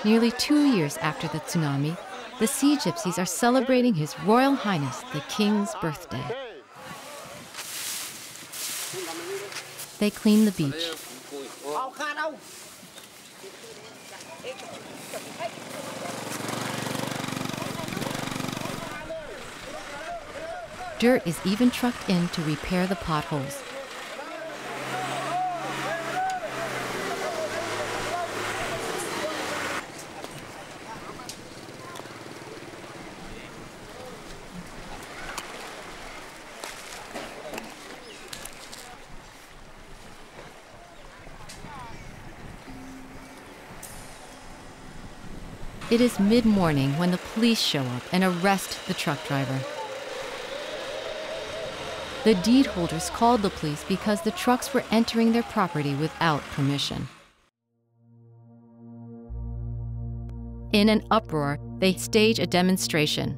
Nearly 2 years after the tsunami, the Sea Gypsies are celebrating His Royal Highness, the King's birthday. They clean the beach. Dirt is even trucked in to repair the potholes. It is mid-morning when the police show up and arrest the truck driver. The deed holders called the police because the trucks were entering their property without permission. In an uproar, they stage a demonstration.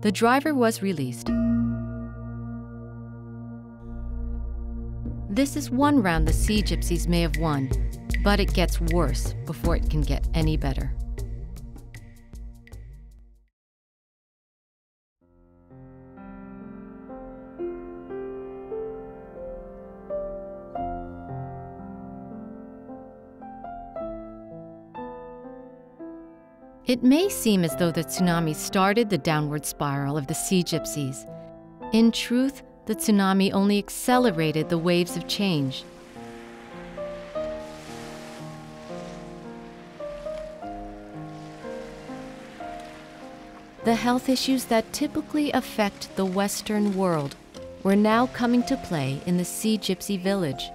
The driver was released. This is one round the Sea Gypsies may have won, but it gets worse before it can get any better. It may seem as though the tsunami started the downward spiral of the Sea Gypsies. In truth, the tsunami only accelerated the waves of change. The health issues that typically affect the Western world were now coming to play in the Sea Gypsy village.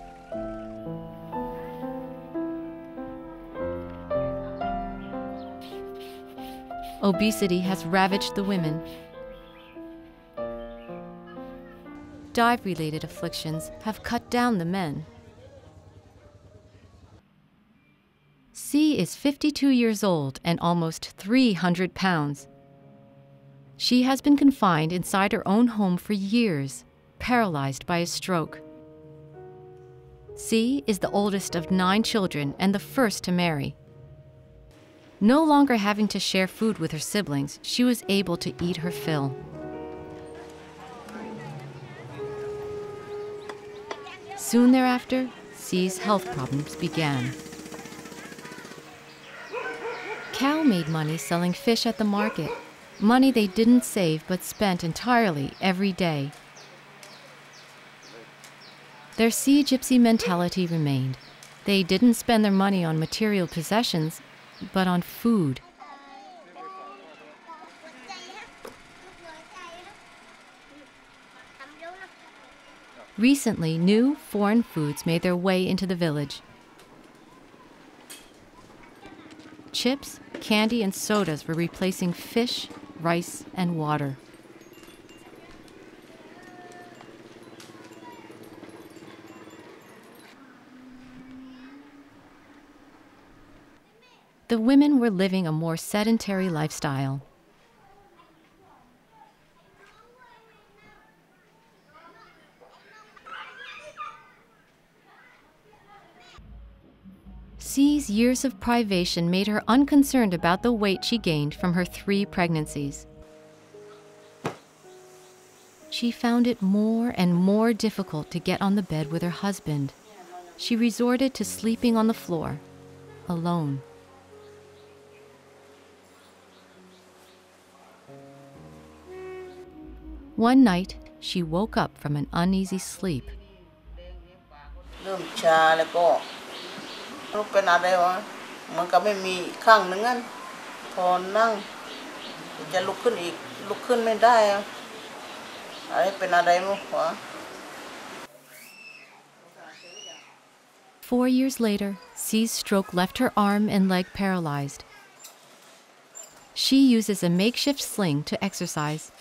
Obesity has ravaged the women. Dive-related afflictions have cut down the men. C is 52 years old and almost 300 pounds. She has been confined inside her own home for years, paralyzed by a stroke. C is the oldest of 9 children and the first to marry. No longer having to share food with her siblings, she was able to eat her fill. Soon thereafter, C's health problems began. Cal made money selling fish at the market, money they didn't save but spent entirely every day. Their Sea Gypsy mentality remained. They didn't spend their money on material possessions, but on food. Recently, new foreign foods made their way into the village. Chips, candy, and sodas were replacing fish, rice, and water. The women were living a more sedentary lifestyle. C's years of privation made her unconcerned about the weight she gained from her 3 pregnancies. She found it more and more difficult to get on the bed with her husband. She resorted to sleeping on the floor, alone. One night, she woke up from an uneasy sleep. Four years later, C's stroke left her arm and leg paralyzed. She uses a makeshift sling to exercise,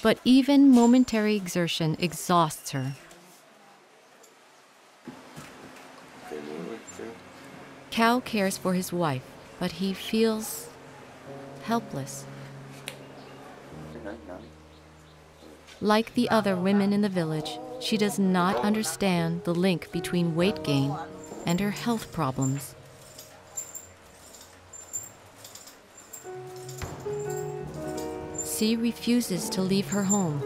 but even momentary exertion exhausts her. Cal cares for his wife, but he feels helpless. Like the other women in the village, she does not understand the link between weight gain and her health problems. C refuses to leave her home.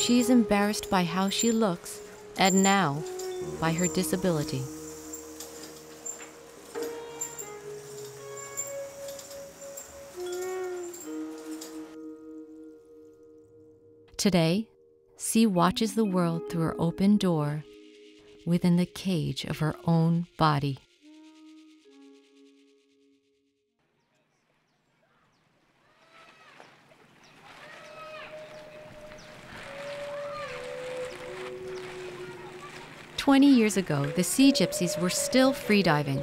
She is embarrassed by how she looks, and now by her disability. Today, C watches the world through her open door within the cage of her own body. "20 years ago, the sea gypsies were still freediving.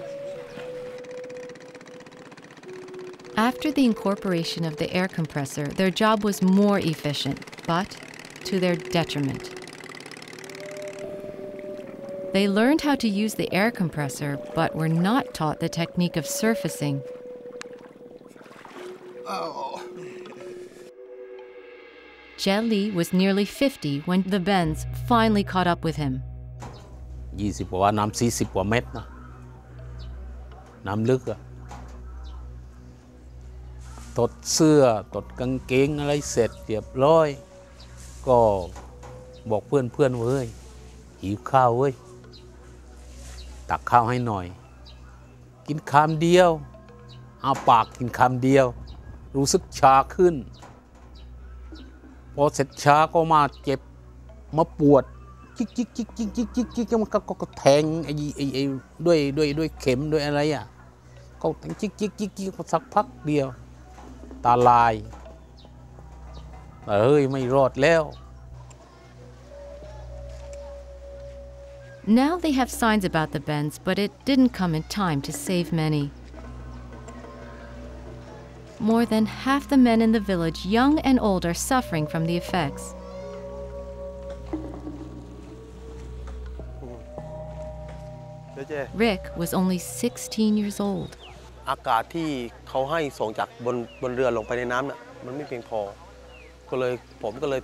After the incorporation of the air compressor, their job was more efficient, but to their detriment. They learned how to use the air compressor, but were not taught the technique of surfacing. Jet Li was nearly 50 when the bends finally caught up with him. 20 กว่าน้ำ40 กว่าเมตรนะน้ำลึกอะตดเสื้อตดกางเกงอะไรเสร็จเรียบร้อยก็บอกเพื่อนๆเว้ยหิวข้าวเว้ยตักข้าวให้หน่อยกินคำเดียวเอาปากกินคำเดียวรู้สึกชาขึ้นพอเสร็จชาก็มาเจ็บมาปวดจิกมันก็แทงด้วยเข็มด้วยอะไรอ่ะก็แทงจิกสักพักเดียวตาลายเฮ้ยไม่รอดแล้ว Now they have signs about the bends, but it didn't come in time to save many. More than half the men in the village, young and old, are suffering from the effects. Rick was only 16 years old. อากาศที่เขาให้ส่งจากบนเรือลงไปในน้ำน่ะมันไม่เพียงพอผมก็เลย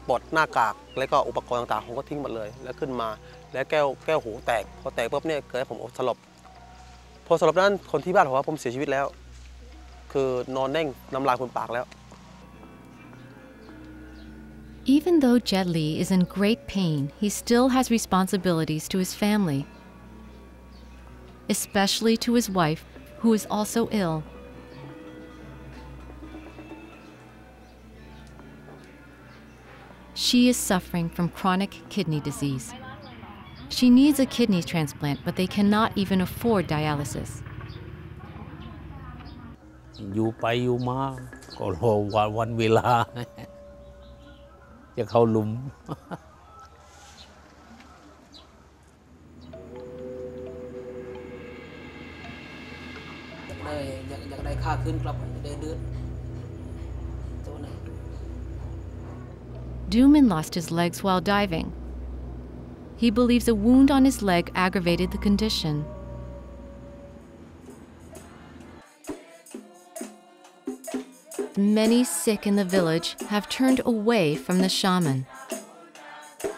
ปลดหน้ากากและก็อุปกรณ์ต่างๆผมก็ทิ้งหมดเลยแล้วขึ้นมาแล้วแก้วหูแตกพอแตกปุ๊บเนี่ยเกิดให้ผมสลบพอสลบนั้นคนที่บ้านผมว่าผมเสียชีวิตแล้วคือนอนแน่งน้ำลายบนปากแล้ว Even though Jet Li is in great pain, he still has responsibilities to his family, especially to his wife, who is also ill. She is suffering from chronic kidney disease. She needs a kidney transplant, but they cannot even afford dialysis. อยู่ไปอยู่มาก็รอวันเวลาจะเข้าหลุม Dooman lost his legs while diving. He believes a wound on his leg aggravated the condition. Many sick in the village have turned away from the shaman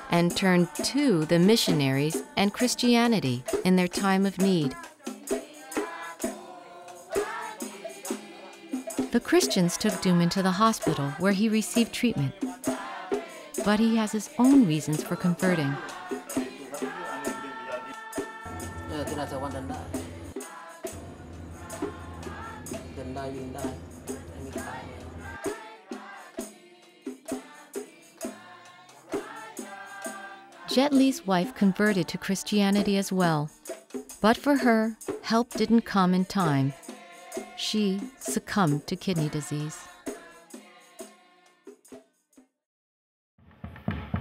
and turned to the missionaries and Christianity in their time of need. The Christians took Dooman to the hospital where he received treatment, but he has his own reasons for converting. Jet Li's wife converted to Christianity as well, but for her, help didn't come in time. She succumbed to kidney disease.